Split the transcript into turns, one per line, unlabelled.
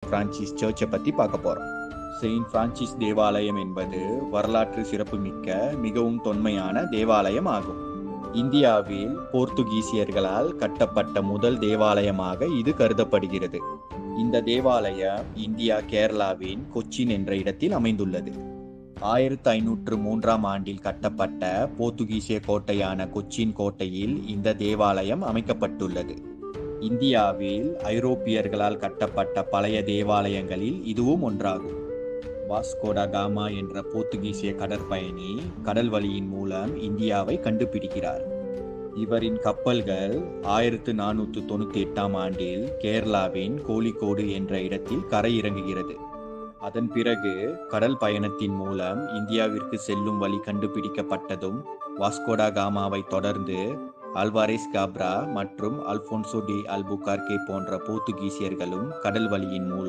Francis சர்ச்சை பற்றி பார்க்க போகிறோம். செயின்ட் பிரான்சிஸ் தேவாலயம் என்பது வரலாற்று சிறப்புமிக்க மிகவும் தொன்மையான தேவாலயம் ஆகும். இந்தியாவில் போர்த்துகீசியர்களால் கட்டப்பட்ட முதல் தேவாலயமாக இது கருதப்படுகிறது. இந்த தேவாலயம் இந்தியா கேரளாவின் கொச்சின் என்ற இடத்தில் அமைந்துள்ளது. 1503ஆம் ஆண்டில் கட்டப்பட்ட போர்த்துகீசிய கோட்டையான கொச்சின் கோட்டையில் இந்த தேவாலயம் அமைக்கப்பட்டுள்ளது. இந்தியாவில் ஐரோப்பியர்களால் கட்டப்பட்ட பழைய தேவாலயங்களில் இதுவும் ஒன்றாகும். வாஸ்கோ ட காமா என்ற போர்த்துகீசிய கடற்பயணி கடல் வழியின் மூலம் இந்தியாவை கண்டுபிடிக்கிறார். இவரின் கப்பல்கள் 1498ஆம் ஆண்டில் கேரளாவின் கோழிக்கோடு என்ற இடத்தில் கரை இறங்குகிறது. அதன் பிறகு கடல் பயணத்தின் மூலம் இந்தியாவிற்கு செல்லும் வழி கண்டுபிடிக்கப்பட்டதும் வாஸ்கோ ட காமாவை தொடர்ந்து அல்வாரெஸ் காப்ரா மற்றும் அல்போன்சோ டி அல்புகார்கே போன்ற போர்த்துகீசியர்களும் கடல் வழியின் மூலம்